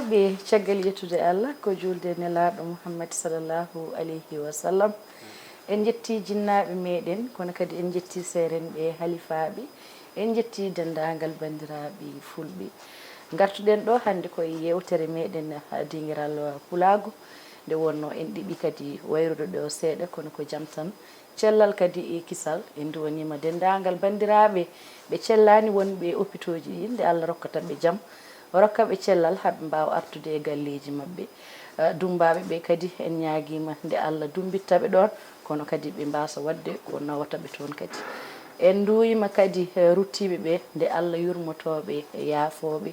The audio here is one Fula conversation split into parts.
bandiraɓe caggal yettude Allah ko julde nelaɗo Muhammad sallallahu alayhi wa sallam en jetti jinnaɓe meɗen kono kadi en jetti serenɓe halifaɓe en jetti dendagal bandiraɓe fulɓe gartuɗen ɗo hande koye yewtere meɗen dinguiral Pulago nde wonno en ɗiɓi kadi wayrude ɗo seeɗa kono ko jaam tan cellal kadi e kisal en duwanima dendagal bandiraɓe ɓe cellani wonɓe hôpitaux ji ɗi nde Allah rokkataɓe jaam rokkaɓe cellal haɓe mbawa artude e galleji mabɓe dumbaɓe ɓe kadi en ñaguima nde Allah dumbittaɓe ɗon kono kadi ɓe mbasa wadde ko nawataɓe toon kadi en duwima kadi ruttiɓe ɓe nde Allah yurmotoɓe e yaafoɓe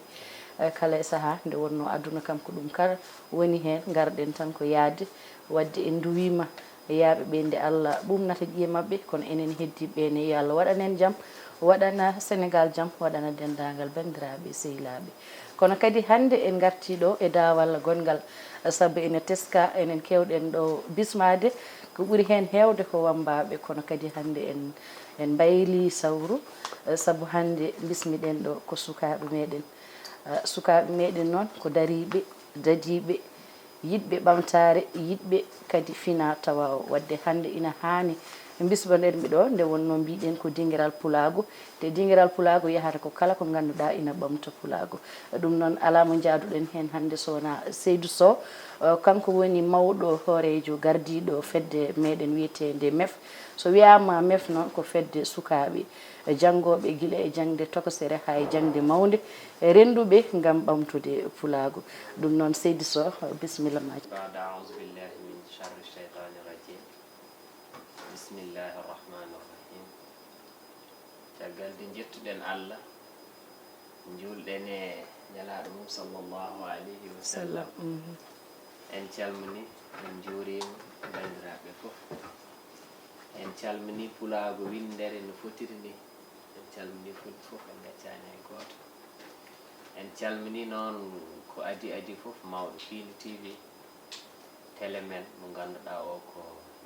kala e saaha nde wonno aduna kam ko ɗum kala woni hen garɗen tan ko yaade wadde en duwima yaaɓe ɓe nde Allah ɓumnata ƴiye mabɓe kono enen heddiɓe yo Allah waɗanen jaam waɗana Sénégal jaam waɗana dendagal bandiraɓe sehilaɓe kono kadi hande en garti ɗo e dawal gongal saabu ene teska enen kewɗen ɗo bismade ko ɓuuri hen hewde ko wambaɓe kono kadi hande en bayli sawru saabu hande bismiɗen ɗo ko sukaɓe meɗen noon ko dariɓe dadiɓe yiɗɓe ɓamtare yiɗɓe kadi fina tawa wadde hande ina hani bismoɗenɓe ɗo nde wonno mbiɗen ko dinguiral Pulago te dinguiral Pulago yahata ko kala ko ganduɗa ina ɓamta Pulago ɗum noon ala mo jaaduɗen hen hande sowona Seydou Sow kanko woni mawɗo hoorejo gardiɗo fedde meɗen wiyetede MEF so wiyama MEF noon ko fedde sukaɓe janggoɓe guila e jangde tokosere ha e jangde mawde renduɓe gam ɓamtude Pulago ɗum noon Seydou Sow bisimilla ma. Bismillahi rahmani rahim. Caggal de jettuɗen Allah julɗen e nelaɗo mum sallallahu alayhi wa sallam en calmini en juurima bandiraɓe fof en calmini Pulago windere no fotiri ni en calmini fulɓe fof en gaccani hay goto en calmini noon ko adi fof mawɗo Pindi TV télé men mo ganduɗa o ko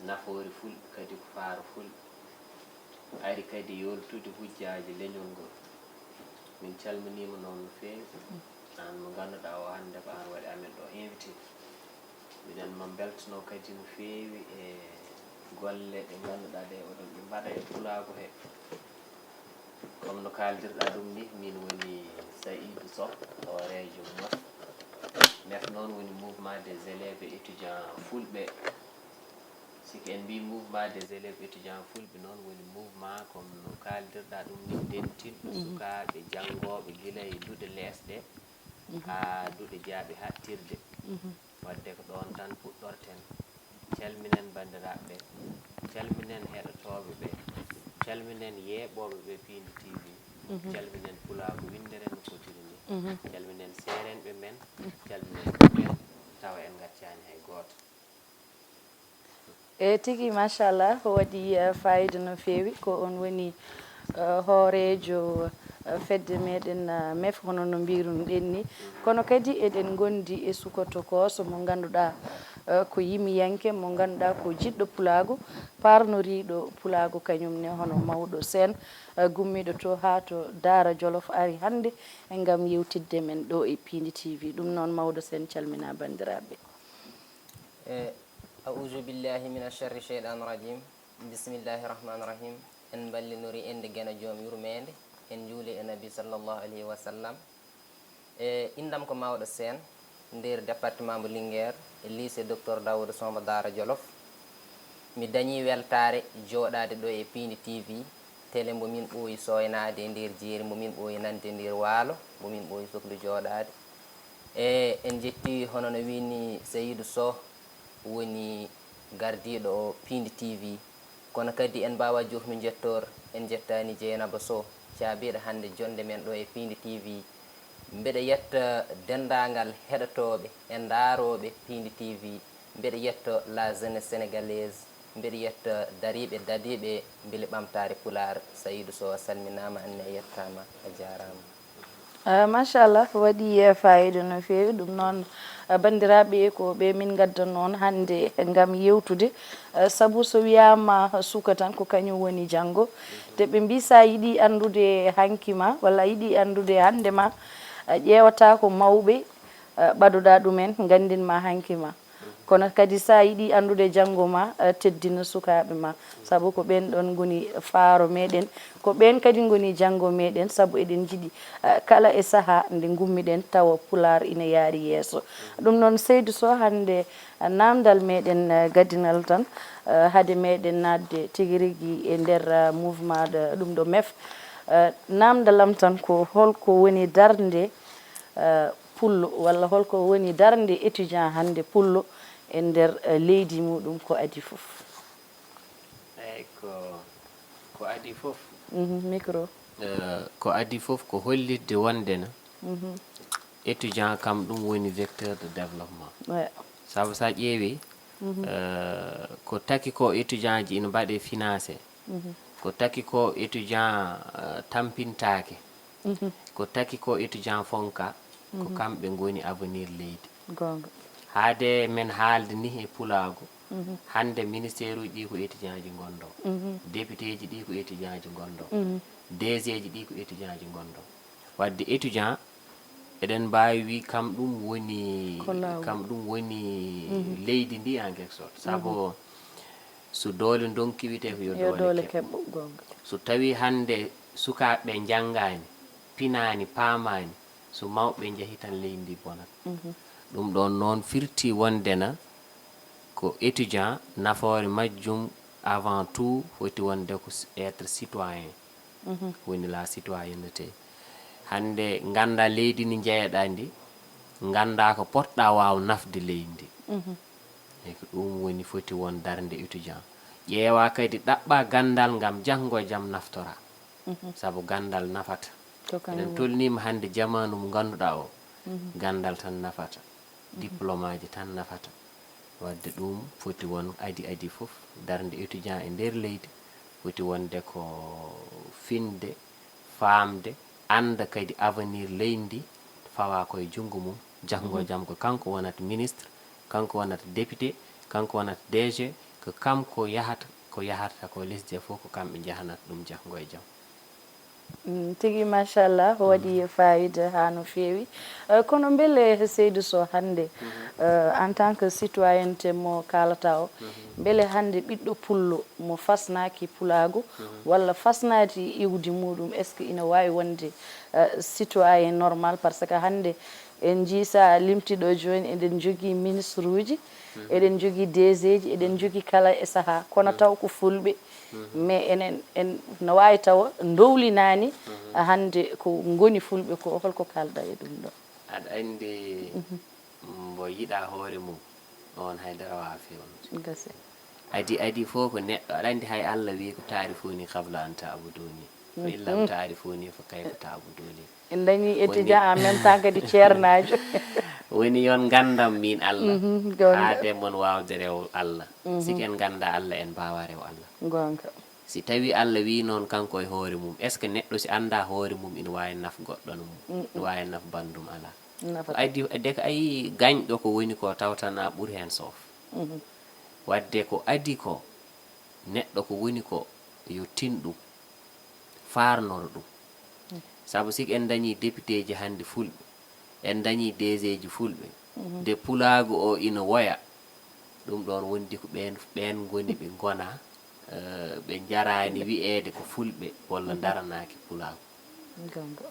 nafoore fulɓe kadi ko faaro fulɓe ari kadi yoltude hujjaji leñol ngol min calminima noon no feewi an mo ganduɗa o hande ko an waɗi amen ɗo invité minen mo beltono kadi no feewi e golle ɗe ganduɗa ɗe oɗon ɓe mbaɗa e Pulago he comme no kaldirɗa ɗum ni min woni Saïdou Sow hoorejo MEF noon woni mouvement des élèves et étudiants fulɓe siki en mbi mouvement des élèves étudiants fulɓe noon woni mouvement comme no kaldirɗa ɗum ni dentinɗo sukaɓe janggoɓe guila e duuɗe leesɗe ha duuɗe jaaɓe hattirde wadde ko ɗon tan puɗɗorten calminen bandiraɓe calminen heɗotoɓe ɓe calminen yeeɓoɓe ɓe Pindi TV calminen Pulago windere no fotiri ni calminen serenɓe men calminen ɓen tawa en gaccani hay goto e tigui machallah waɗi fayida no fewi ko on woni hoorejo fedde meɗen MEF hono no mbirunoɗen ni kono kadi eɗen gondi e Sukoto Koso mo ganduɗa ko yimiyanke mo ganduɗa ko jiɗɗo Pulago parnoriɗo Pulago kañumne hono mawɗo Sène gummiɗo to ha to Daara Jolof ari hande gam yewtidde men ɗo e Pindi TV ɗum noon mawɗo Sène calmina bandiraɓe. A'udhu billahi minash sharri shaytanir rajim. Bismillahir rahmanir rahim. En ballinori ende gena joom yurmede en juuli e nabi sallallahu alayhi wa sallam indam ko mawɗo Sène nder département mo Linguére e lycée docteur Daouda Somba Daara Jolof mi dañi weltare joɗade ɗo e Pindi TV télé mbo min ɓooyi soynade e nder jeeri mbo min ɓooyi nande e nder waalo mbo min ɓooyi sohlu joɗade en jetti hono no wini Seydou Sow woni gardiɗo o Pindi TV kono kadi en mbawa jofnu jettor en jettani Dieynaba Sow caabiɗo hande jonde men ɗo e Pindi TV mbeɗa yetta dendagal heɗotoɓe e daaroɓe Pindi TV mbeɗa yetta la jeunesse sénégalaise mbeɗa yetta dariɓe dadiɓe beele ɓamtare Pular Saïdou Sow salminama anne a yettama a jarama machallah waɗi fayida no fewi ɗum noon bandiraɓe ko ɓe min gaddan noon hande gam yewtude saabu so wiyama suka tan ko kañum woni janggo te ɓe mbi sa yiiɗi andude hankima walla yiiɗi andude hande ma ƴewata ko mawɓe ɓaɗoɗa ɗumen gandinma hanki ma kono kadi sa yiɗi andude janggo ma teddina sukaɓe ma saabu ko ɓen ɗon goni faaro meɗen ko ɓen kadi goni janggo meɗen saabu eɗen jiiɗi kala e saaha nde gummiɗen tawa Pular ina yaari yeeso ɗum noon Seydou Sow hande namdal meɗen gadinal tan haade meɗen nadde tigui rigui e nder mouvement de ɗum ɗo MEF namdalam tan ko holko woni darde pullo walla holko woni darde étudiant hande pullo e nder leydi muɗum ko adi fof eyyi ko adi fof micro ko adi fof ko hollitde wondena étudiant kam ɗum woni vecteur de développement saabu sa ƴeewi ko taki ko étudiant ji ina mbaɗe financé ko taki ko étudiant tampintake ko taki ko étudiant fonka ko kamɓe goni avenir leydi gonga haade men haalde ni e pulago hande ministére uji ɗi ko étudiant ji gondo député ji ɗi ko étudiant ji gondo DG ji ɗi ko étudiant ji gondo wadde étudiant eɗen mbawi wi kam ɗum woni leydi ndi en quelque sorte saabu so doole donki wiyete ko yo doole keɓɓo gonga so tawi hande sukaɓe janggani pinani paamani so mawɓe jeehi tan leydi ndi bonat ɗum ɗon noon firti wondena ko étudiant nafoore majjum avant tout foti wonde ko être citoyen woni la citoyenneté hande ganda leydi ndi jeeyaɗa ndi ganda ko potɗa waw nafde leydi ndi e ko ɗum woni foti won darde étudiant ƴeewa kadi ɗaɓɓa gandal ngam janggo e jaam naftora saabu gandal nafata eɗen tolnima hande jamanu mo ganduɗa o gandal tan nafata diplôme aji tan nafata wadde ɗum foti won adi fof darde étudiant e nder leydi foti wonde ko finde famde anda kadi avenir leydi ndi fawa koye junggo mum janggo jaam ko kanko wonata ministre kanko wonata député kanko wonata DG ko kam ko yahata ko lesdi e fof ko kamɓe jahanata ɗum janggo e jaam tigi machallah waɗi fayida ha no fewi kono beele Seydou Sow hande en tant que citoyenneté mo kalata o beele hande ɓiɗɗo pullo mo fasnaki pulago walla fasnati iwdi muɗum est ce que ina wawi wonde citoyen normal par ce que hande en jiisa limtiɗo joni eɗen jogui ministre uji eɗen jogui DG ji eɗen jogui kala e saaha kono taw ko fulɓe mais en no wawi tawa dowlinani hande ko goni fulɓe ko holko kalda e ɗum ɗo aɗa andi mbo yiɗa hoore mum on haydara wawa fewnude gasi adi fof ko neɗɗo aɗa andi hay Allah wi ko taarifuni qabla an ta'buduni fa illam taarifuni fa kayfa ta'buduni en dañi étudiant en même temps kadi ceernajo woni yon gandam min Allah haade mon wawde rew Allah siki en ganda Allah en mbawa rew Allah gonga si tawi Allah wi noon kanko e hoore mum est ce que neɗɗo si anda hoore mum ina wawi naf goɗɗo no mum ina wawi naf bandum ala adi de ko ayi gañɗo ko woni ko tawtana ɓuuri hen soof wadde ko adi ko neɗɗo ko woni ko yo tinɗum farnoro ɗum saabu siki en dañi député ji hande fulɓe en dañi DG ji fulɓe de pulago o ina woya ɗum ɗon wondi ko ɓen goni ɓe gona ɓe jarani wi'ede ko fulɓe walla daranaki pulago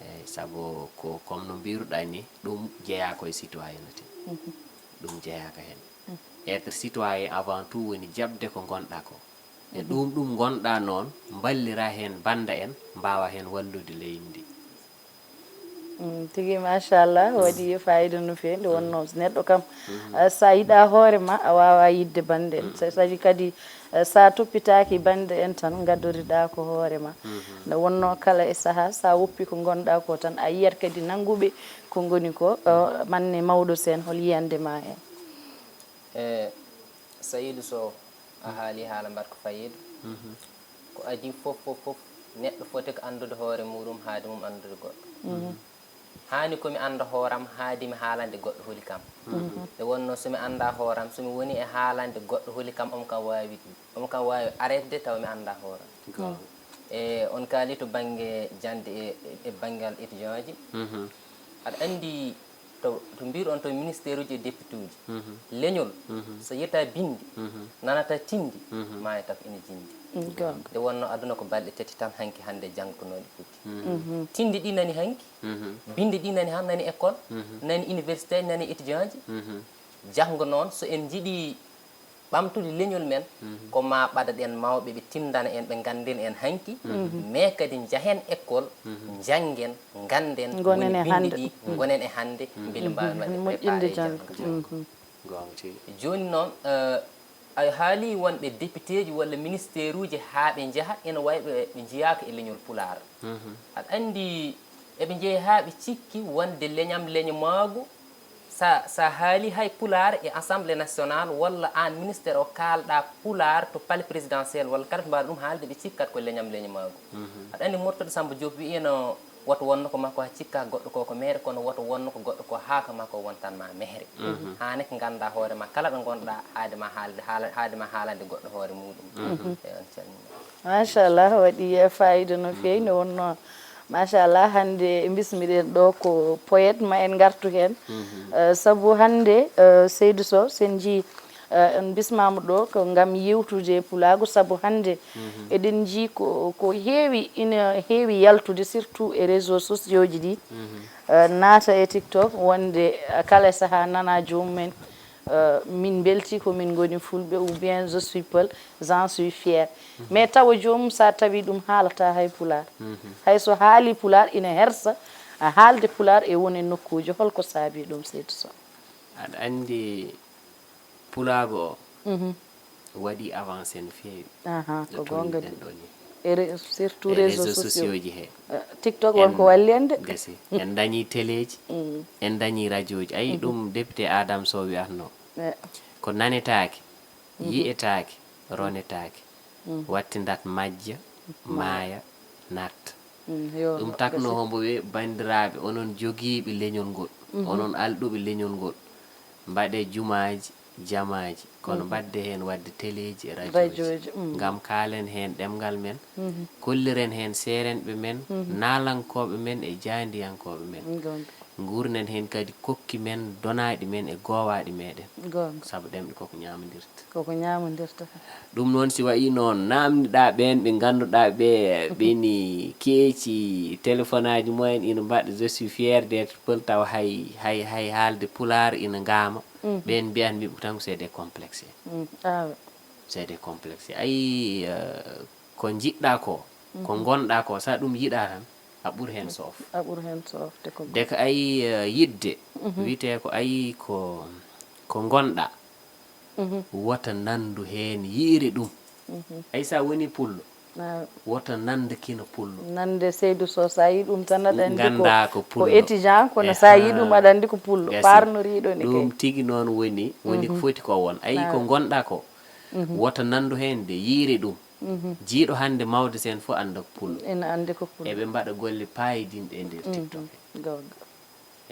eyyi saabu ko comme no mbiruɗa ni ɗum jeeya koye citoyenneté ɗum jeeyaka hen être citoyen avant tout woni jabde ko gonɗa ko e ɗum gonɗa noon ballira hen banda en mbawa hen wallude leydi ndi tigi machallah waɗi fayida no fewi nde wonno neɗɗo kam sa yiɗa hoorema a wawa yidde bande en so tawi kadi sa toppitaki bande en tan gaddoriɗa ko hoorema nde wonno kala e saaha sa woppi ko gonɗa ko tan a yiyat kadi nangguɓe ko goni ko manne mawɗo sen hol yiyandema hen Saydou Sow a haali haala mbat ko fayida ko adi fof neɗɗo foti ko andude hoore muɗum haade mum andude goɗɗo hani komi anda hooram haadi mi haalande goɗɗo holi kam nde wonno somi anda hooram somi woni e haalande goɗɗo holi kam omo kam wawi arrêté taw mi anda hooram e on kaali to banggue jande e banggal étudiant ji aɗa andi to mbiɗon to ministére uji e député uji leñol so yetta bindi nanata tindi mayata ko ene jindi nde wonno aduna ko balɗe tati tan hanki hannde jangtonoɗe futti tindi ɗi nani hanki bindi ɗi nani han nani école nani université nani étudiant ji janggo noon so en jiiɗi ɓamtude leñol men ko ma ɓadaɗen mawɓe ɓe tindana en ɓe ganden en hanki mais kadi jahen école janggen ganden woni bindi ɗi gonen e hannde beele mbawi wadde préparé janggo joni noon a haali wonɓe député ji walla ministére uji ha ɓe jaaha ene wawi ɓe jeyaka e leñol pular aɗa andi eɓe jeeyi ha ɓe cikki wonde leñam leñamago sa haali hay pular e assemblée nationale walla an ministére o kalɗa pular to palais présidentiel walla kala to mbaɗa ɗum haalde ɓe cikkat ko leñam leñamago aɗa andi Mourtada Samba Diop wiyeno woto wonno ko makko ha cikka goɗɗo ko maire kono woto wonno ko goɗɗo ko haaka makko wontanma mehre hane ko ganda hoorema kala ɗo gonɗa haadema haalande goɗɗo hoore muɗum on calmina machallah waɗi fayida no fewi ne wonno machallah hande bismiɗen ɗo ko poète ma en gartu hen saabu hande Seydou Sow sen jii en bismama ɗo ko gam yewtude pulago saabu hande eɗen jii ko heewi ina heewi yaltude surtout e réseaux sociaux ji ɗi naata e TikTok wonde kala saaha nana jomumen min belti ko min goni fulɓe ou bien je suis Peul j'en suis fier mais tawa jomum sa tawi ɗum haalata hay pular hayso haali pular ina hersa a haalde pular e woni nokkuji holko saabi ɗum Seydou Sow aɗa andi pulago o waɗi avancé no fewi ko gonga ɗo surtout réseaux sociaux ji he TikTok wonko walli en de gasi en dañi téléji en dañi radio ji ayi ɗum député Adame Sow wiyatno ko nanetake yiyetake ronetake wattindat majja maaya natta ɗum takno hombo wi bandiraɓe onon jogiiɓe leñol ngol onon alɗuɓe leñol ngol mbaɗe jumaji jamaji kono mbadde hen wadde téléji e radioji ngam kaalen hen ɗemgal men kolliren hen seerenɓe men nalankoɓe men e jandiyankoɓe men gurnen hen kadi kokki men donaɗi men e gowaɗi meɗen saabu ɗemɗe koko ñamodirta ɗum noon si wayi noon namdiɗa ɓen ɓe ganduɗa ɓeni keeci téléphone aji mumen ina mbaɗa je suis fier d'être Peul taw hay haalde pular ina gama ɓen mbiyan miɓe tan c'est des complexes c'est des complexes ayi ko jiɗɗa ko gonɗa ko sa ɗum yiɗa tan a ɓuuri hen soof deke ayi yidde wiyete ko ayi ko gonɗa wota nandu hen yiiri ɗum ayi sa woni pullo wota nande kino pullo nande Seydou Sow sa yi ɗum tan aɗa andi ko étudiant kono sa yi ɗum aɗa andi ko pullo parnoriɗo ni ɗum tigui noon woni ko foti ko won ayi ko gonɗa ko wota nandu hen de yiiri ɗum jiiɗo hande mawde sen fof anda ko pullo ina andi ko pullo eɓe mbaɗa golle payidinɗe e nder TikTok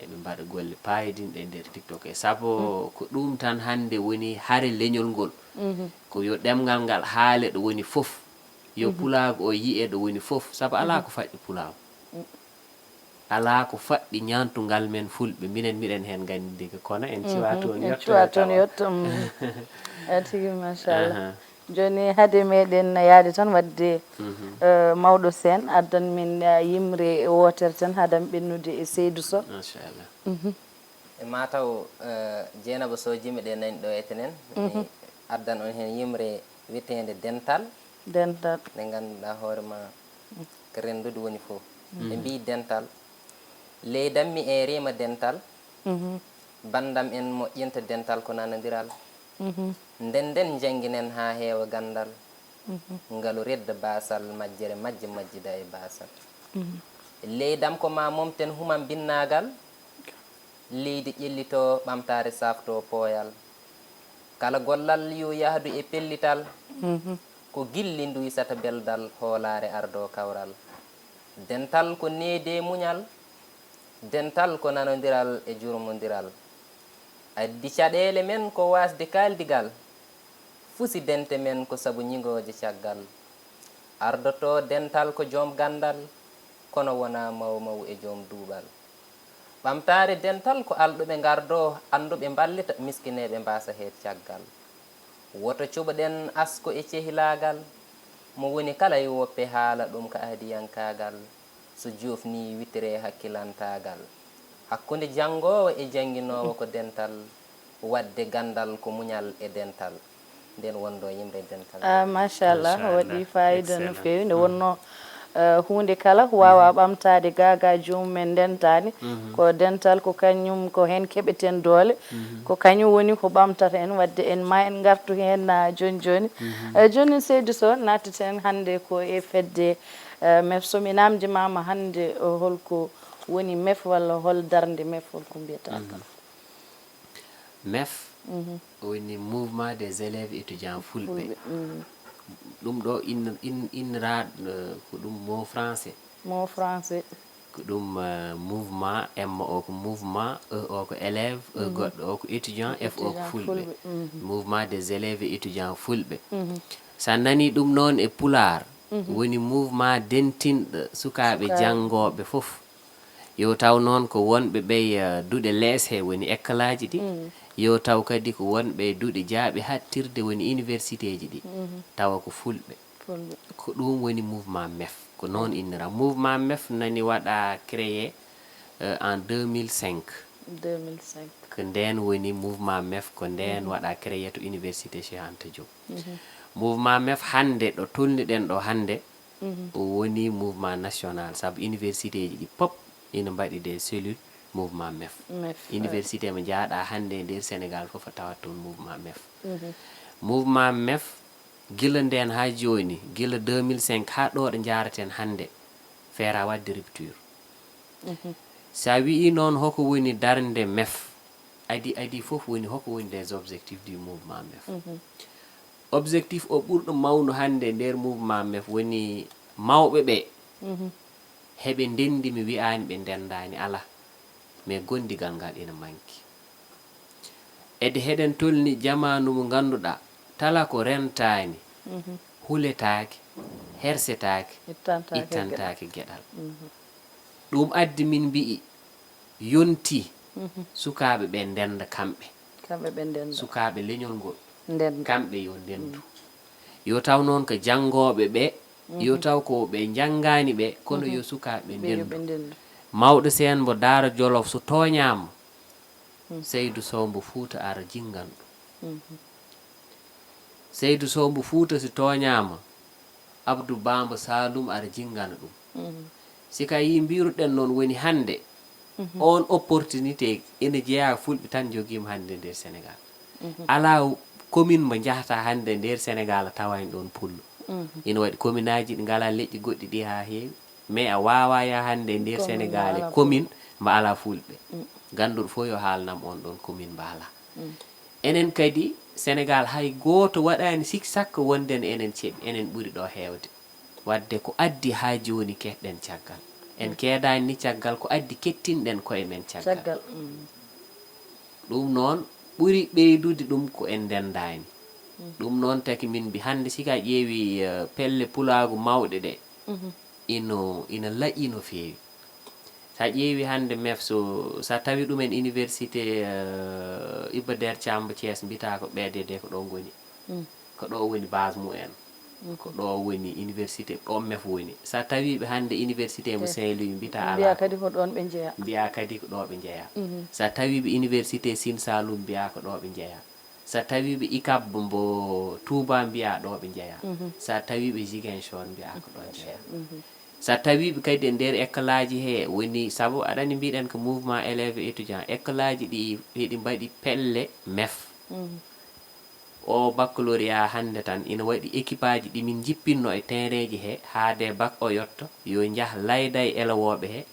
eɓe mbaɗa golle payidinɗe e nder TikTok e saabu ko ɗum tan hande woni haare leñol ngol ko yo ɗemgal ngal haale ɗo woni fof yo pulago o yiye ɗo woni fof saabu ala ko faƴƴi pulago ala ko faɗɗi ñantugal men fulɓe minen miɗen hen gandi kono en ciwa toon yetto tigi machallah joni haade meɗen yaade tan wadde mawɗo sen addan min yimre wotere tan haadam ɓennude e Seydou Sow machallah e mataw Dieynaba Sow jimi ɗe nani ɗo etenen mi addan on hen yimre witende dental nde ganduɗa hoorema ko rendude woni fof ɓe mbi dental leydanmi e rima dental bandam en moƴƴinta dental ko nanodiral nden jangguinen ha heewa gandal ngalu redda basal majjere majjida e basal leydam ko ma momten human binnagal leydi ƴellito ɓamtare safto pooyal kala gollal yo yahdu e pellital ko gilli duysata beldal hoolare ardo kawral dental ko neede muñal dental ko nanodiral e jurmodiral addi caɗele men ko wasde kaldigal fusi dente men ko sabu ñigoje caggal ardoto dental ko joom gandal kono wona maw e joom duuɓal ɓamtare dental ko alɗuɓe gardo anduɓe ballita miskineɓe mbasa heed caggal woto cuɓaɗen asko e cehilagal mo woni kala yo woppe haala ɗum ka ahdiyankagal so jofni witire hakkilantagal hakkude jangowo e jangguinowo ko dental wadde gandal ko muñal e dental nden wonɗo yimre dental machallah waɗi fayida no fewi nde wonno hunde kala wawa ɓamtade gaga jomumen dentani ko dental ko kañum ko hen keɓeten doole ko kañum woni ko ɓamtata en wadde en ma en gartu hen joni joni joni Seydou Sow natteten hande ko e fedde mef somi namdimama hande holko woni mef walla hol darde mef holko mbiyata kam MEF woni mouvement des élèves étudiants fulɓe ɗum ɗo innira ko ɗum mot français ko ɗum mouvement M o ko mouvement E o ko élève E goɗɗo o ko étudiant F o ko fulɓe mouvement des élèves étudiants fulɓe sa nani ɗum noon e pular woni mouvement dentinɗo sukaɓe jangoɓe fof yo taw noon ko wonɓe ɓey duuɗe lees he woni école aji ɗi yo taw kadi ko wonɓe duuɗe jaaɓe hattirde woni université ji ɗi tawa ko fulɓe ko ɗum woni mouvement MEF ko noon innira mouvement MEF nani waɗa créé en 2005 ko nden woni mouvement MEF ko nden waɗa créé to université Cheikh Anta Diop mouvement MEF hande ɗo tolniɗen ɗo hande o woni mouvement national saabu université ji ɗi pop ina mbaɗi des cellules mouvement MEF université mo jaaɗa hande nder Sénégal fof a tawat toon mouvement MEF mouvement MEF gila nden ha joni gila 2005 ha ɗo ɗo jaraten hande feera wadde rupture sa wi noon hoko woni darde MEF adi fof woni hoko woni des objectifs du mouvement MEF objectif o ɓurɗo mawno hande nder mouvement MEF woni mawɓe ɓe heɓe ndendi mi wi'ani ɓe ndendani ala mais gondigal ngal ina manki ede heɗen tolni jamanu mo ganduɗa tala ko rentani huletake hersetake ittantake gueɗal ɗum addi min mbi'i yonti sukaɓe ɓe ndenda kamɓe sukaɓe leñol ngol kamɓe yo ndendu yo taw noon ko jangoɓe ɓe yo taw ko ɓe jangani ɓe kono yo sukaɓe ndendu mawɗo sen mbo Daara Jolof so toñama Seydou Sow mbo Fouta ara jingan ɗum Seydou Sow mbo Fouta so toñama Abdou Bamba Saloum ara jingana ɗum sika yi mbiruɗen noon woni hande on opportunité ene jeeya fulɓe tan joguima hande nder Sénégal ala commune mo jahata hande nder Sénégal tawani ɗon pullo ina waɗi commune aji ɗi ngala leƴƴi goɗɗi ɗi ha heewi mais a wawa ya hande nder Sénégal e commune mbo ala fulɓe ganduɗo fof yo haalnam on ɗon commune mbo ala enen kadi Sénégal hay goto waɗani sikki sakka wonden enen ceeɓi enen ɓuuri ɗo heewde wadde ko addi ha joni keɗɗen caggal en keedani ni caggal ko addi kettinɗen koye men caggal ɗum noon ɓuuri ɓeydude ɗum ko en ndendani ɗum noon taki min mbi hande sika ƴeewi pelle pulagu mawɗe ɗe ina laaƴi no feewi sa ƴeewi hande MEF sa tawi ɗumen université Iba Der Thiam Thiès mbita ko BDD ko ɗo goni ko ɗo woni base mumen ko ɗo woni université ɗo MEF woni sa tawi ɓe hande université mo Saint-Louis mbita ala mbiya kadi ko ɗon ɓe jeeya mbiya kadi ko ɗo ɓe jeeya sa tawi ɓe université Sine Saloum mbiya ko ɗo ɓe jeeya sa tawi ɓe ICAB mbo Touba mbiya ɗo ɓe jeeya sa tawi ɓe Ziguinchor mbiya ko ɗo jeeya sa tawi ɓe kadi e nder école aji he woni saabu aɗani mbiɗen ko mouvement élève étudiant école aji ɗi heɗi mbaɗi pelle MEF o baccalauréat hande tan ina waɗi équipe aji ɗi min jippinno e terrain ji he haade bac o yetto yo jah layda e élewoɓe he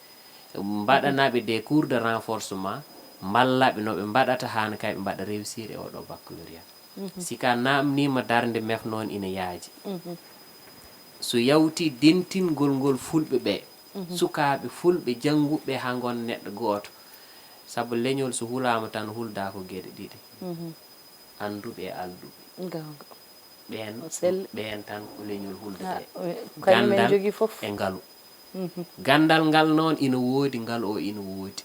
mbaɗanaɓe des cours de renforcement mallaɓe no ɓe mbaɗata hana kay ɓe mbaɗa réussir e oɗo baccalauréat sika namnima darde MEF noon ina yaaji so yawti dentingol ngol fulɓe ɓe sukaɓe fulɓe janguɓe ha gon neɗɗo goto saabu leñol so hulama tan hulda ko gueɗe ɗiɗi anduɓe e alduɓe ɓen tan ko leñol huldete gandal e ngaalu gandal ngal noon ina woodi ngal o ina woodi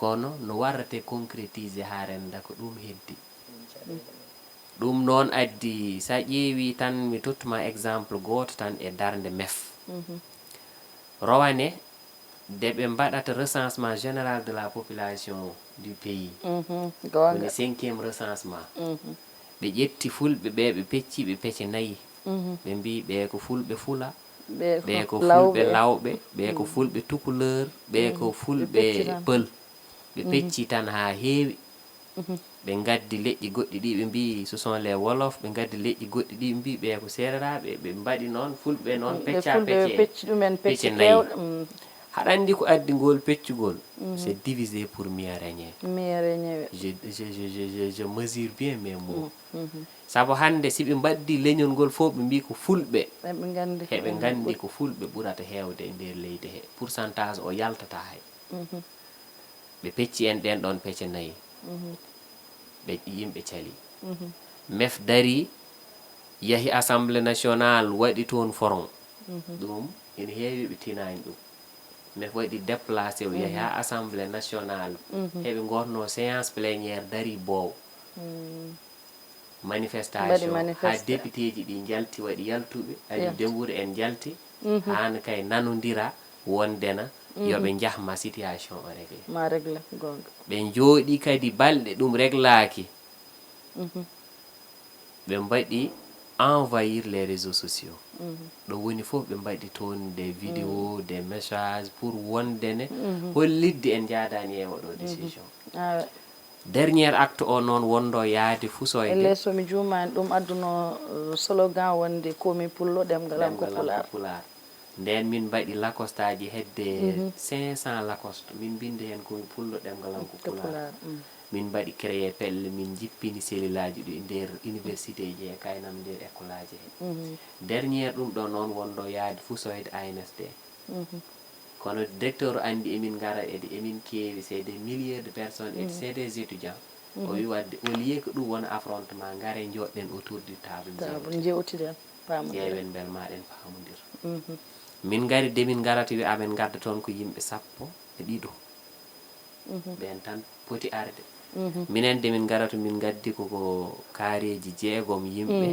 kono no warrate concrétiser ha renda ko ɗum heddi ɗum noon addi sa ƴeewi tan mi tottuma exemple goto tan e darde MEF rowane de ɓe mbaɗata recensement général de la population du pays woni 5e recensement ɓe ƴetti fulɓe ɓe ɓe pecci ɓe pecce 4 ɓe mbi ɓe ko fulɓe fula ɓe ko fulɓe lawɓe ɓe ko fulɓe tukuleur ɓe ko fulɓe peul ɓe pecci tan ha heewi ɓe gaddi leƴƴi goɗɗi ɗi ɓe mbi ce sont les wolof ɓe gaddi leƴƴi goɗɗi ɗi ɓe mbi ɓe ko sereraɓe ɓe mbaɗi noon fulɓe noon pecca pecce 4 haɗa andi ko addi ngol peccugol c'est divisé pour mieux régner je mesure bien mes mots sabu hande si ɓe mbaddi leñol ngol fof ɓe mbi ko fulɓe heɓe gandi ko fulɓe ɓurata heewde e nder leydi he pourcentage o yaltata hay ɓe pecci en ɗen ɗon pecce 4 ɓe yimɓe cali MEF dari yahi assemblée nationale waɗi toon foron ɗum ene heewi ɓe tinani ɗum MEF waɗi déplacé o yahi ha assemblée nationale heɓe gotno séance plénière dari boow manifestation ha député ji ɗi jalti waɗi yaltuɓe adi Dembourou en jalti hana kay nanodira wondena yoɓe jahma situation o réglé ɓe jooɗi kadi balɗe ɗum réglaki ɓe mbaɗi envahir les réseaux sociaux ɗo woni fof ɓe mbaɗi toon des vidéos des messages pour wondene hollidde en jaadani e oɗo décision dernier acte o noon wondo yaade fusoyde lesso mi juumani ɗum adduno slogan wonde komi pullo ɗemgalam ko pular nden min mbaɗi lacoste aji hedde 500 lacoste min binde hen komi pullo ɗemgalam ko pular min mbaɗi créé pelle min jippini cellulaji ɗi nder université ji e kaynam nder école aji he dernier ɗum ɗo noon wondo yaade fusoyde ANSD kono directeur andi emin gara emin keewi c'est des milliers de personnes et c'est des étudiants o wi wadde au lieu que ɗum wona affrontement ngare joɗɗen autour du table jewtiden ƴeewen bel maɗen pamodir min gari de min garata wi amen gadda toon ko yimɓe 12 ɓen tan poti arde minen de min garata min gaddi koko kaareji 6 yimɓe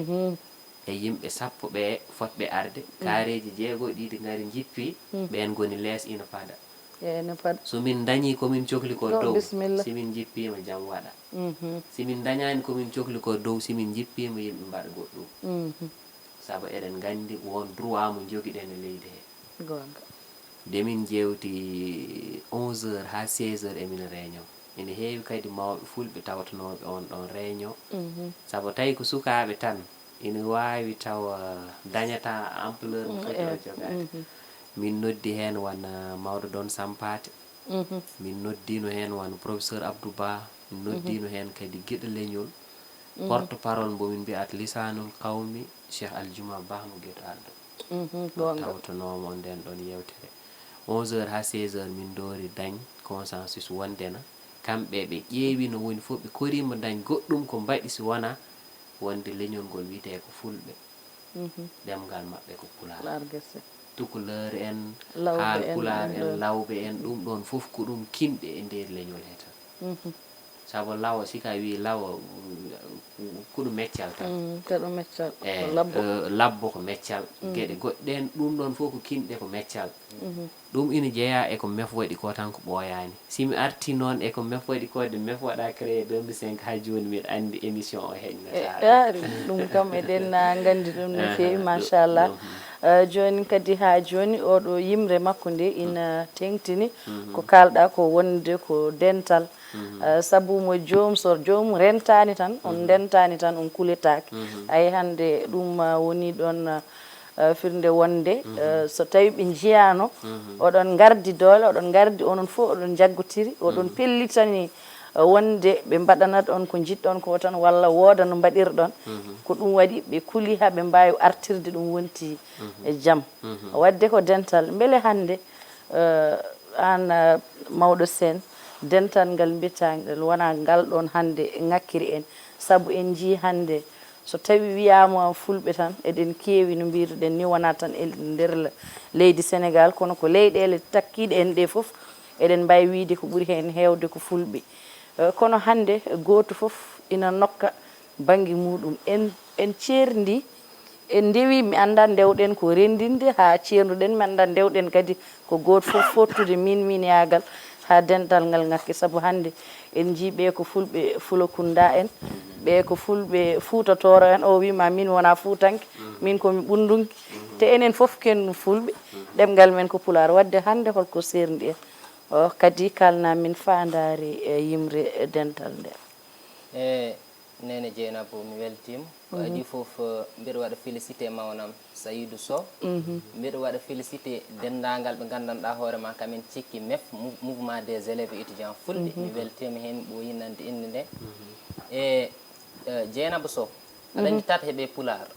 e yimɓe 10 ɓe fotɓe arde kaareji 6 ɗiɗi ngari jippi ɓen goni lees ina pada so min dañi komin cohli ko dow simin jippima jam waɗa simin dañani komin cohli ko dow simin jippima yimɓe mbaɗa goɗɗum saabu eɗen gandi won droit mo joguiɗen e leydi he de min jewti 11h ha 16h emin réunion ene heewi kadi mawɓe fulɓe tawatanoɓe on ɗon réunion saabu tawi ko sukaɓe tan ina wawi taw dañata ampleur mo foti o jogade min noddi hen wona mawɗo Don Sampate min noddino hen wona professeur Abdou Ba min noddino hen kadi gueɗo leñol porte parole mbomin mbiyat lisanul qawmi Cheikh Aljuma Ba mo gueɗo ardo tawatanomo on nden ɗon yewtere 11h ha 16h min doori dañ consensus wondena kamɓe ɓe ƴeewi no woni fof ɓe korima dañ goɗɗum ko mbaɗi si wona wonde leñol ngol wiyete ko fulɓe ɗemgal maɓɓe ko pular tukuleur en haalpular en lawɓe en ɗum ɗon fof ko ɗum kinɗe e nder leñol he tan saabu lawa sika wi lawa ko ɗum meccal tan labbo ko meccal gueɗe goɗɗen ɗum ɗon fof ko kinɗe ko meccal ɗum ina jeeya eko MEF waɗi ko tan ko ɓooyani simi arti noon eko MEF waɗi ko de MEF waɗa créé 2005 ha joni mbiɗa andi émission o heƴnata ɗum kam eɗen gandi ɗum no fewi machallah joni kadi ha joni oɗo yimre makko nde ina tengtini ko kalɗa ko wonde ko dental sabu mo joom so joomum rentani tan on dentani tan on kuletaki ay hande ɗum woni ɗon firnde wonde so tawi ɓe jiyano oɗon gardi doole oɗon gardi onon fof oɗon jaggotiri oɗon pellitani wonde ɓe mbaɗanat on ko jiɗɗon ko tan walla wooda no mbaɗirɗon ko ɗum waɗi ɓe kuuli ha ɓe mbawi artirde ɗum wonti e jaam wadde ko dental beele hande an mawɗo Sène dental ngal mbiyatagal wona ngal ɗon hande ŋakkiri en saabu en jii hande so tawi wiyama fulɓe tan eɗen keewi no mbirɗen ni wona tan e nder leydi Sénégal kono ko leyɗele takkiɗe en ɗe fof eɗen mbawi wiide ko ɓuuri hen hewde ko fulɓe kono hande goto foof ina nokka banggue muɗum en cerdi en ndewi mi anda ndewɗen ko rendinde ha cerduɗen mi anda ndewɗen kadi ko goto foof fottude min yagal ha dental ngal ngakki saabu hande en jiiɓe ko fulɓe Fulakunda en ɓe ko fulɓe Fuutatoro en o wima min wona Fuutanke min komi ɓundunki te enen foof ken fulɓe ɗemgal men ko Pulaar wadde hande holko serdi en kadi kalna min fandare yimre dental nde nene Dieynabou mi weltima ko adi foof mbiɗa waɗa félicité mawnam Saydou Sow mbiɗa waɗa félicité dendagal ɓe gandanɗa hoorema kamen cikki MEF mouvement des élèves étudiants fulɓe mi weltima hen mi ɓooyi nande inde nde e Dieynabou Sow aɗa andi tata heeɓe Pulaar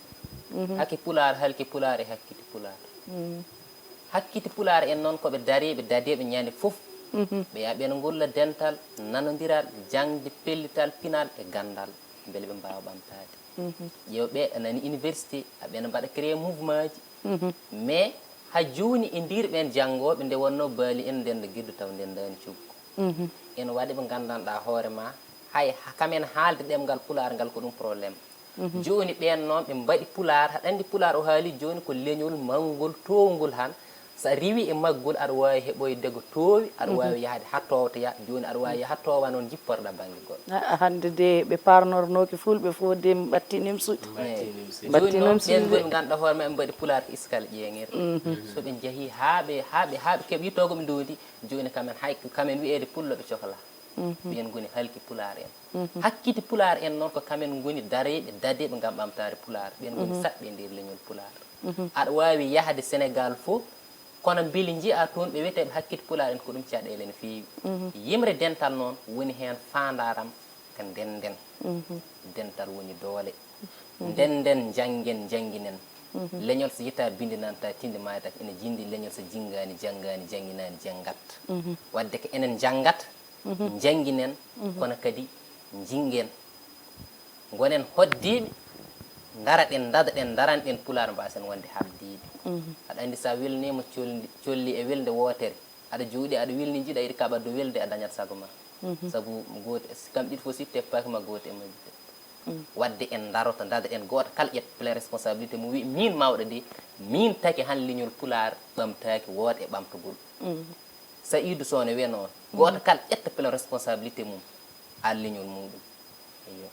hakki Pulaar halki Pulaar e hakkiti Pulaar hakkiti Pulaar en noon koɓe dariɓe dadeɓe ñande foof ɓe yaa ɓen golla dental nanodiral jangde pellital pinal e gandal beele ɓe mbawa ɓamtade ƴewɓe anani université aɓena mbaɗa créé mouvement ji mais ha joni e ndir ɓen janggoɓe nde wonno baali en ndenda guiddu taw ndendani cuggo ene waɗi ɓe gandanɗa hoorema hay kamen haalde ɗemgal Pulaar ngal ko ɗum probléme joni ɓen noon ɓe mbaɗi Pulaar haɗa andi Pulaar o haali joni ko leñol mawgol towgol han sa riwi e maggol aɗa wawi heɓoyde ko toowi aɗa wawi yahde ha towtoya joni aɗa wawi yaha towa noon jipporɗa banggue goɗɗo hande de ɓe parnornoki fulɓe fo de ɓattinim suuɗi joni noon ɓen ɓe ganduɗa hoore ma ɓe mbaɗi Pulaar ko iskal ƴeŋere soɓe jeehi haaɓe keeɓi togoɓe ndondi joni kamen hay kamen wiyede pulloɓe cohla ɓen goni halki Pulaar en hakkiti Pulaar en noon ko kamen goni dareɓe dadeɓe gam ɓamtare Pulaar ɓen goni saɓɓe nder leñol Pulaar aɗa wawi yahde Sénégal fo kono beeli jiiya toon ɓe wiyeteɓe hakkiti Pulaar en ko ɗum caɗele no fewi yimre dental noon woni hen fandaram ko ndenden dental woni doole ndenden janggen jangginen leñol so yetta bindinanta tinde mayta ene jindi leñol so jinggani janggani jangginani janggat wadde ko enen janggat jangginen kono kadi jingen gonen hoddiɓe daraɗen dadaɗen daranɗen Pulaar mbasen wonde habdiɓe aɗa andi sa welnima colli e welde wootere aɗa jooɗi aɗa welni jiiɗa yiɗi kaɓatdo welde a dañat sago ma saabu goto kam ɗiɗi fo sitte pakma goto e majjide wadde en daroto dadaɗen goto kala ƴet plein responsabilité mo wi min mawɗo de min taki han leñol Pulaar ɓamtaki wooda e ɓamtogol Saydou Sow ne wiya noon goto kala ƴetta plein responsabilité mum ha leñol muɗum eyo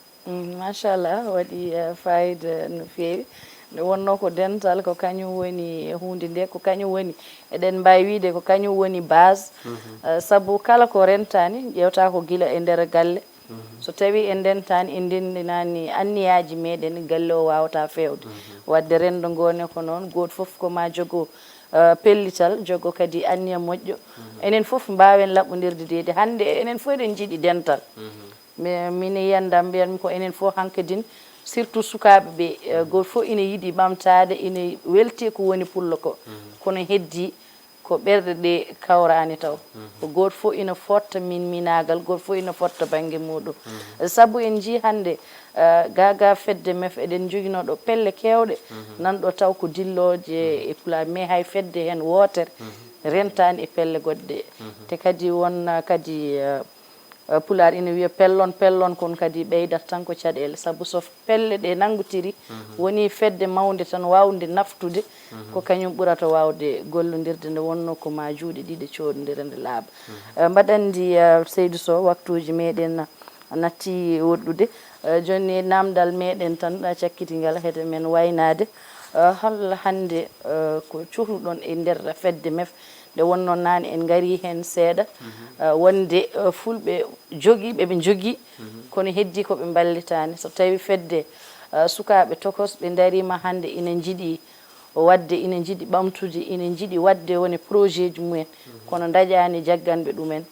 machallah waɗi fayida no fewi nde wonno ko dental ko kañum woni hunde nde ko kañum woni eɗen mbawi wiide ko kañum woni base saabu kala ko rentani ƴewta ko guila e nder galle so tawi en dentani en ndendinani anniyaji meɗen galle o wawata fewde wadde rendo ngone ko noon goto foof koma jogo pellital jogo kadi anniya moƴƴo enen foof mbawen laɓɓodirde dede hande enen foof eɗen jiiɗi dental min yiyandam mbiyanmi ko enen fof hankkadine surtout sukaɓe ɓe goto fof ina yiiɗi ɓamtade ina welti ko woni pullo ko kono heddi ko ɓerɗe ɗe kawrani taw ko goto fof ina fotta minagal goto fof ina fotta banggue muɗum saabu en jii hande gaga fedde MEF eɗen joguinoɗo pelle kewɗe nanɗo taw ko dilloje e Pulaar mais hay fedde hen wootere rentani e pelle goɗɗe te kadi won kadi Pulaar ina wiya pellon kono kadi ɓeydat tan ko caɗele saabu so pelle ɗe nanggutiri woni fedde mawde tan wawde naftude ko kañum ɓurata wawde gollodirde nde wonno ko ma juuɗe ɗiɗi coɗodira nde laaɓa mbaɗandi Saydou Sow waktuji meɗen natti woɗɗude joni namdal meɗen tan cakkitingal heede men waynade hol hande ko cohluɗon e nder fedde MEF nde wonno nane en gari hen seeɗa wonde fulɓe jogiiɓe ɓe jogui kono heddi koɓe ballitani so tawi fedde sukaɓe tokos ɓe darima hande ina jiiɗi wadde ina jiiɗi ɓamtude ina jiiɗi wadde woni projet ji mumen kono daƴani jagganɓe ɗumen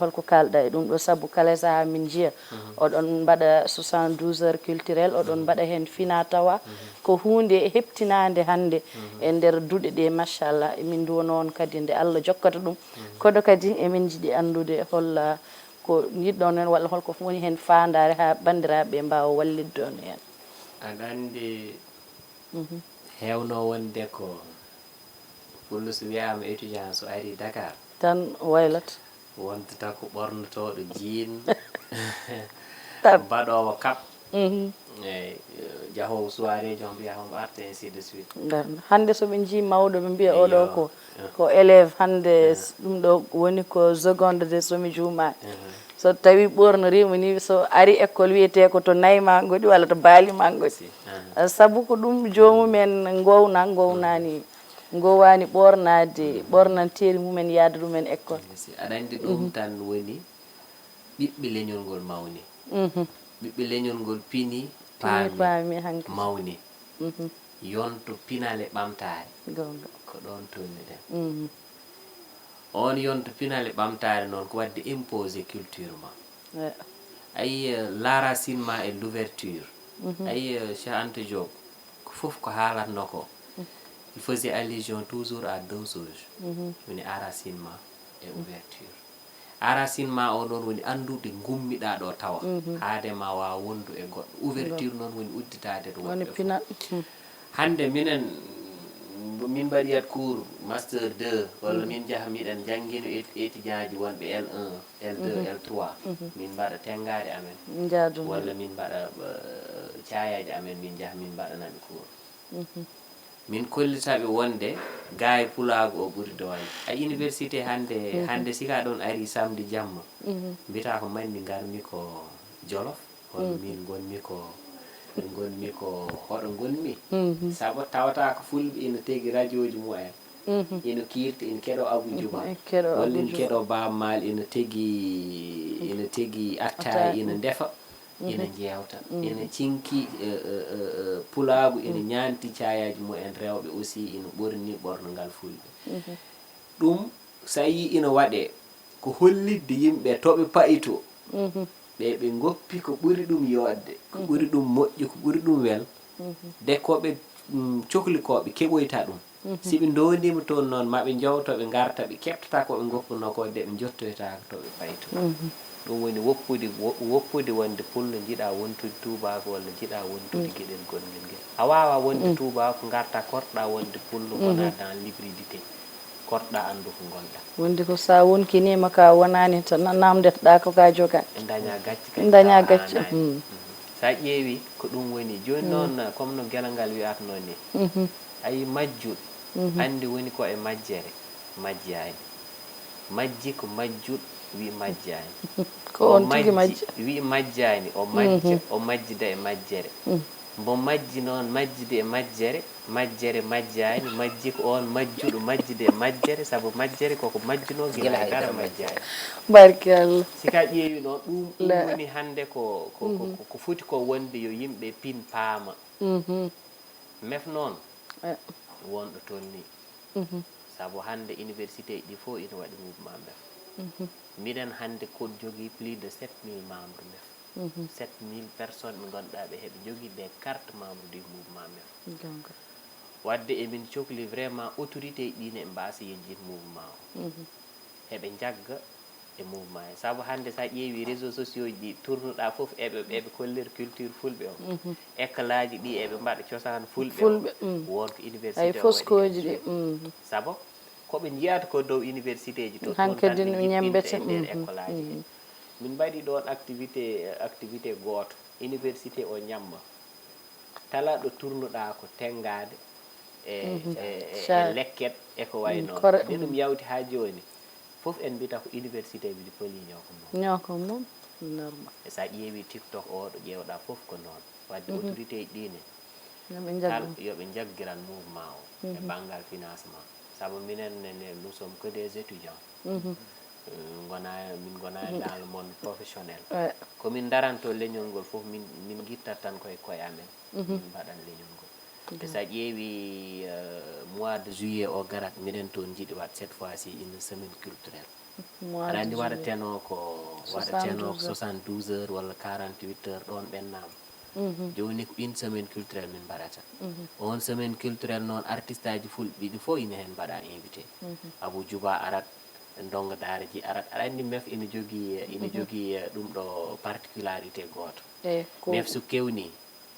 holko kalɗa e ɗum ɗo saabu kala saaha min jiiya oɗon mbaɗa 72 heures culturel oɗon mbaɗa hen fina tawa ko hunde heptinade hande e nder duuɗe ɗe machallah emin duwono on kadi nde Allah jokkata ɗum kono kadi emin jiiɗi andude holla ko jiɗɗon hen walla holko woni hen fandare ha bandiraɓe mbawa wallidde on hen aɗa andi hewno wonde ko fullo so wiyama étudiant so ari Dakar tan waylata wontata ko ɓornotoɗo jean Tat. mbaɗowo kap Mhm. eyi jahowo soirée jo mbiya homo arta ainsi de suite Darna. Hande soɓe jii mawɗo ɓe mbiya Eyyo. oɗo ko élève hande ɗum ɗo woni ko seconde de somi juumani so tawi ɓornorima ni so ari école wiyete ko to nayyi ma goɗi walla to baali ma goɗi saabu ko ɗum jomumen gownani ɓornade ɓornanteri mumen yaade ɗumen école. aɗa andi ɗum tan woni ɓiɓɓe leñol ngol mawni ɓiɓɓe leñol ngol pini paami hanki mawni yonto pinale ɓamtare gonga ko ɗon tolniɗen on yonto pinale ɓamtare noon ko wadde imposé culture ma ayi la racine ma et l'ouverture ayi Cheikh Anta Diop ko fof ko haalatno ko il faisait allusion toujours à deux choses woni enracinement et ouverture enracinement o noon woni andude gummiɗa ɗo tawa haade ma wawa wondu e goɗɗo ouverture noon woni udditade to woni woɓɓe pinal hande minen min mbaɗiyat cours master 2 walla min jaha miɗen janngino étudiant ji wonɓe L1 L2 L3 min mbaɗa tengade amen jaadum walla min mbaɗa cayaji amen min jaha min mbaɗanaɓe cours min kollitaɓe wonde gaay pulago o ɓuri doole a université hande sika ɗon ari samedi jamma mbiyata ko manni garmi ko Jolof walla min gonmi ko hoɗo gonmi saabu tawata ko fulɓe ina tegi radio ji mumen ina kirti ina keɗo Abou Djuma walla ina keɗo Baba Mal ina tegi attaye ina ndefa ina jewta ina cinki pulagu ina ñanti cayaji mumen rewɓe aussi ina ɓorni ɓornogal fulɓe ɗum sa yi ina waɗe ko hollidde yimɓe toɓe payito ɓe goppi ko ɓuri ɗum yodde ko ɓuri ɗum moƴƴi ko ɓuri ɗum wel de koɓe cohlikoɓe keɓoyta ɗum si ɓe dowdima toon noon maɓe jawto ɓe garta ɓe keɓtata koɓe goppuno ko de ɓe jottoytako toɓe payto ɗum woni woppude wonde pullo jiiɗa wontude tubako walla jiiɗa wontude gueɗel gonguel nguel a wawa wonde tubako garta korɗa wonde pullo gona dans l'hybridité korɗa andu ko gonɗa wonde ko sa wonkinima ka wonani to namdeteɗa ko ka joga daña gacce sa ƴeewi ko ɗum woni joni noon comme no gueɗal ngal wiyata noon ni ayi majjuɗ andi woni ko e majjere majjani majji ko majjuɗ wi majjani ko on tigi majji wi majjani o majjida e majjere mbo majji noon majjide e majjere majjani majji ko on majjuɗo majjide e majjere saabu majjere koko majjuno gila e gara majjani barki Allah sika ƴeewi noon ɗum woni hande ko foti ko wonde yo yimɓe pin paama mef noon wonɗo tolni saabu hande université ɗi fof ina waɗi mouvement mef miɗen hande ko jogui plus de 7000 membres mef 7000 personnes ɓe ganduɗa ɓe heɓe jogui des carte membre du mouvement mef wadde emin cohli vraiment autorité ɗine e mbasa yejjid mouvement o heɓe jagga e mouvement he saabu hande sa ƴeewi réseaux sociaux ji ɗi tournuɗa foof eɓe kolliri culture fulɓe o école ji ɗi eɓe mbaɗa cosaan fulɓe wonko université ay foskoji ɗi saabu koɓe jiyata ko dow université ji to hankkadi no ñembete nder école aji he min mbaɗi ɗon activité goto université o ñamma tala ɗo tournuɗa ko tengade e lekket e ko way noon nde ɗum yawti ha joni fof en mbita ko université ji ɗi poli ñoko mum normal e sa ƴeewi TikTok o ɗo ƴewɗa fof ko noon wadde autorité ji ɗine yoɓe jaggiran mouvement o e banggal financement saabu minen nous sommes que des étudiants min gonani dans le monde professionnel komin daranto leñol ngol fof min guittat tan koye amen min mbaɗan leñol ngol e sa ƴeewi mois de juillet o garat miɗen toon jiiɗi wat cette fois ci une semaine culturelle aɗa andi waɗateno ko 72 heures walla 48 heures ɗon ɓennama joni ko une semaine culturelle min mbaɗata on semaine culturelle noon artiste aji fulɓe ɗi fof ina hen mbaɗa invité Abou Djouba arat ndongo daara ji arat aɗa andi mef ina jogui ɗum ɗo particularité goto mef so kewni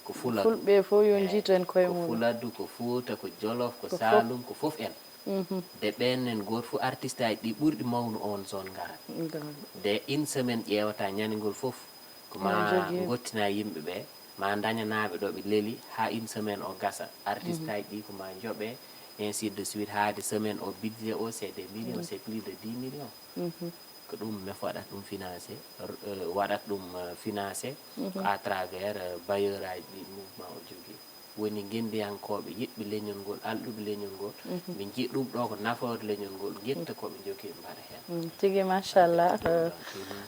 ko fuladu fulɓe fof yo jiito en koye mum ko fuladu ko Fouta ko Jolof ko Saloum ko fof en de ɓennen goto fof artiste aji ɗi ɓurɗi mawnu on zone ngarat de une semaine ƴeewata ñanigol fof koma gottina yimɓe ɓe ma dañanaɓe ɗo ɓe leeli ha une semaine o gasa artiste aji ɗi koma jooɓe ainsi de suite haade semaine o budget o c'est des millions c'est plus de 10 millions ko ɗum mef waɗat ɗum financé waɗat ɗum financé ko à travers bailleur aji ɗi mouvement o jogui woni guendiyankoɓe yiɗɓe leñol ngol alɗuɓe leñol ngol ɓe jii ɗum ɗo ko nafoore leñol ngol ƴetta koɓe jogui mbaɗa hen tigi machallah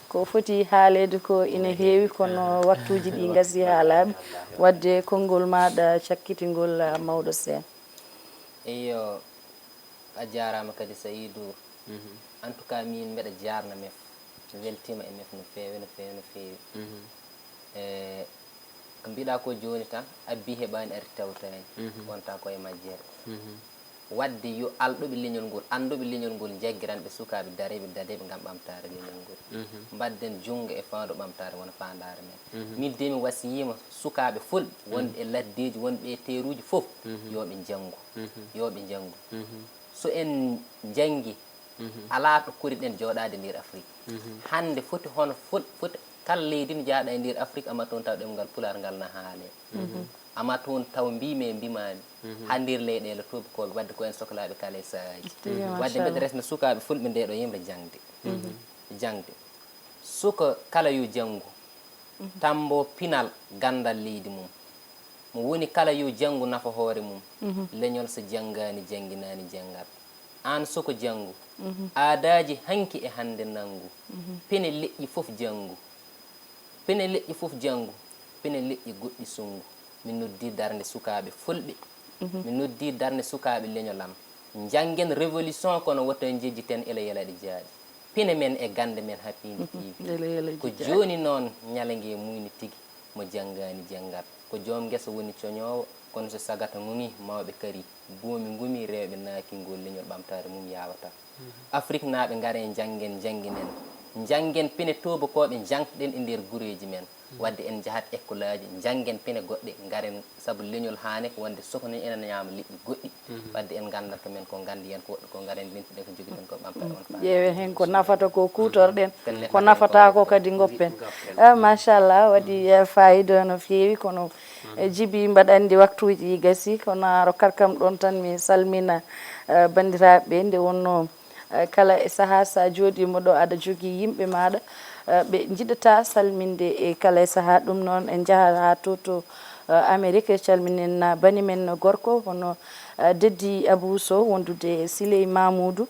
ko foti haalede ko ina heewi kono waktuji ɗi gasi haalaɓe wadde konngol maɗa cakkitingol mawɗo Sène eyo a jarama kadi Saydou en tout cas min mbeɗa jarna mef weltima e mef no fewi no fewi no fewi ko mbiɗa ko joni tan abbi heɓani ari tawtani wonta koye majjere wadde yo alɗoɓe leñol ngol anduɓe leñol ngol jagguiranɓe sukaɓe dareɓe dadeɓe gam ɓamtare leñol ngol mbadden junggo e fandu ɓamtare wona fandare men min de mi wasiyima sukaɓe fulɓe wonɓe e laddeji wonɓe e teruji foof yoɓe janggu yoɓe janggu so en janggui ala to koriɗen jooɗade nder Afrique hande foti hono foti kala leydi no jaaɗa e nder Afrique ama toon taw ɗemgal pular ngal na haale ama toon taw mbimi mbimani ha nder leyɗele tobikoɓe wadde ko en sohlaɓe kala e sahaji wadde mbeɗa resna sukaɓe fulɓe nde ɗo yimɓe jangde jangde suka kala yo janggu tambo pinal gandal leydi mum mo woni kala yo janggu nafa hoore mum leñol so janggani jangguinani janggat an soko janggu aadaji hanki e hande nangu pene leƴƴi fof janggu pene leƴƴi fof janggu pene leƴƴi goɗɗi sungu min noddi darde sukaɓe fulɓe min noddi darde sukaɓe leñolam janggen révolution kono woto jejjiten ele yelaɗe jaaɗi pine men e gande men ha pindi tiibi ko joni noon ñalangue muyni tigui mo janggani janggat ko joom guesa woni coñowo kono so sagata ngumi mawɓe kari boomi ngumi rewɓe naakingol leñol ɓamtare mum yawata Afrique naaɓe gaare janggen jangginen janggen pine tobakoɓe jangɗen e nder guureji men wadde en jahat école aji janggen pine goɗɗe garen saabu leñol haane ko wonde sokoni enen ñaama liƴƴi goɗɗi wadde en gandata men ko gandi hen ko woɗɗo ko garen lentiɗen ko jogui ɗen ko ɓamtare on ƴeewen hen ko nafata ko kutorɗen ko nafata ko kadi goppen machallah waɗi fayida no fewi kono jiibi mbaɗa andi waktuji gasi kono aro karkam ɗon tan mi salmina bandiraɓe nde wonno kala e saaha sa jooɗima ɗo aɗa jogui yimɓe maɗa ɓe jiɗata salminde e kala e saaha ɗum noon en jaaha ha to Amérique calminen bani men gorko hono Deddi Abou Sow wondude Siley Mamoudou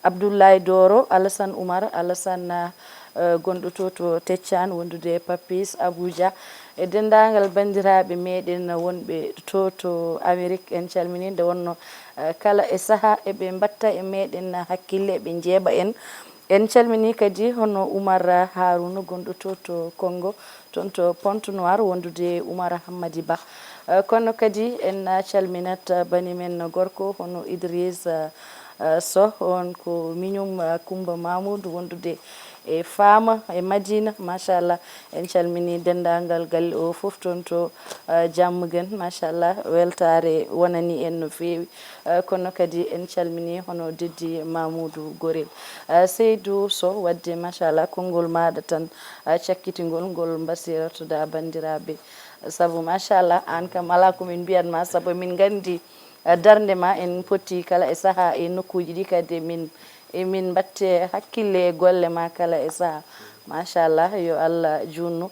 Abdoulaye Doro Alassane Oumar Alassane gonɗo to Teccan wondude Papis Abuja e dendagal bandiraɓe meɗen wonɓe to Amérique en calmini nde wonno kala e saaha eɓe mbatta e meɗen hakkille eɓe jeeɓa en calmini kadi hono Oumar Harouna gonɗo to Congo toon to Ponte Noir wondude Oumar Hammadi Ba kono kadi en calminat bani men gorko hono Idrissa Sow on ko miñum Coumba Mamoudou wondude e Fama e Madina machallah en calmini dendagal galle o foof toon to Diamaguene machallah weltare wonani en no fewi kono kadi en calmini hono Deddi Mamoudou Gorel Seydou Sow wadde machallah konngol maɗa tan cakkitingol ngol basiratoɗa bandiraɓe saabu machallah an kam ala komin mbiyatma saabu min gandi darde ma en poti kala e saaha e nokkuji ɗi kadi min batte hakkille e golle ma kala e saaha machallah yo Allah junnu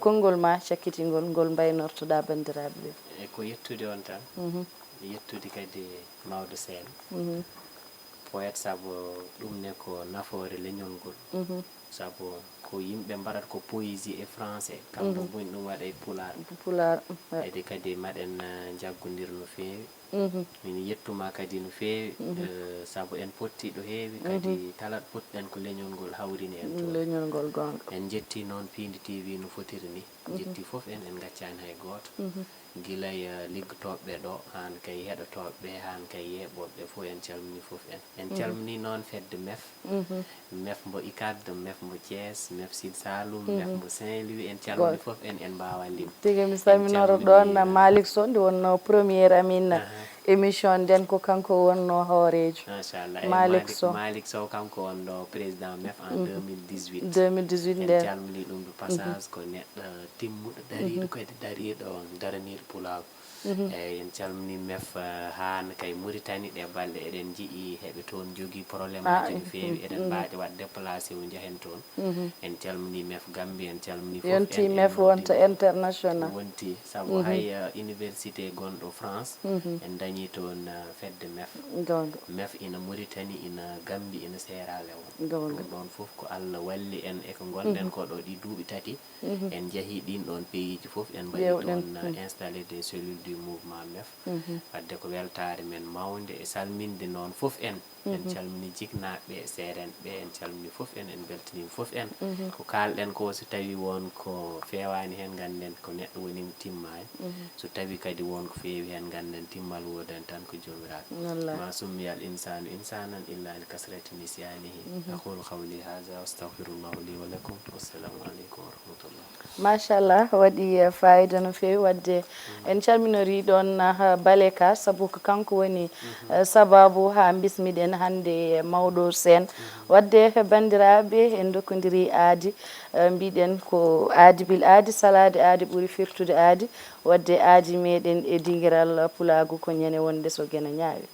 konngol ma cakkitingol ngol mbaynortoɗa bandiraɓe ɓe e ko yettude on tan yettude kadi mawɗo Sène poète saabu ɗum ne ko nafoore leñol ngol saabu ko yimɓe mbaɗata ko poésie e français kamɓe boni ɗum waɗa e pular ede kadi maɗen jaggodir no fewi min yettuma kadi no fewi saabu en potti ɗo heewi kadi talat potɗen ko leñol ngol hawrini en to leñol ngol gonga en jetti noon Pindi TV no fotiri ni jetti foof en gaccani hay goto guilay liggotoɓe ɗo han kay heɗotoɓe han kay yeɓoɓe fof en calmini foof en calmini noon fedde mef mbo ICAD mef mbo Thiès mef Sine Saloum mef mbo Saint-Louis en calmini foof en mbawa lim tigi mi salminoro ɗon Malick Sow nde wonno premiére amin émission nden ko kanko wonno hoorejo machallah Malick Sow kanko wonɗo président MEF en 2018 2018 en nden calmini ɗum de passage ko neɗɗo timmuɗo dariɗo kadi dariɗo daraniɗo pulago eyyi en calmini MEF han kay Mauritanie ɗe balɗe eɗen jiiɗi heɓe toon jogui probléme aji no fewi eɗen mbaɗi wadde déplacé o jahen toon en calmini MEF Gambie en calmini fof yonti MEF wonta international wonti saabu hay université gonɗo France en dañi toon fedde MEF gonga MEF ina Mauritanie ina Gambie ina Sierra Leone gonga ɗum ɗon fof ko Allah walli en eko gonɗen koɗo ɗi duuɓi tati en jeehi ɗin ɗon pays ji fof en mbaɗi toon installé des cellules du mouvement MEF wadde ko weltare men mawde e salminde noon fof en calmini jiknaɓe seerenɓe en calmini fof en beltanima fof en ko kalɗen ko so tawi won ko fewani hen ganden ko neɗɗo woni timmani so tawi kadi won ko fewi hen ganden timmal wodan tan ko jomiraɗo ma summi al insanu insanan illa li kasrati nisyanihi aqulu qawli hadha wa astaghfirullahu li wa lakum wassalamu aleykum wa rahmatullah machallah waɗi fayida no fewi wadde en calminori ɗon Baleka saabu ko kanko woni sababu ha bismiɗen hande mawɗo sen wadde bandiraɓe en dokkodiri aadi mbiɗen ko aadi bil aadi salade aadi ɓuuri firtude aadi wadde aadi meɗen e dinguiral pulago ko ñande wonde so guena ñaawi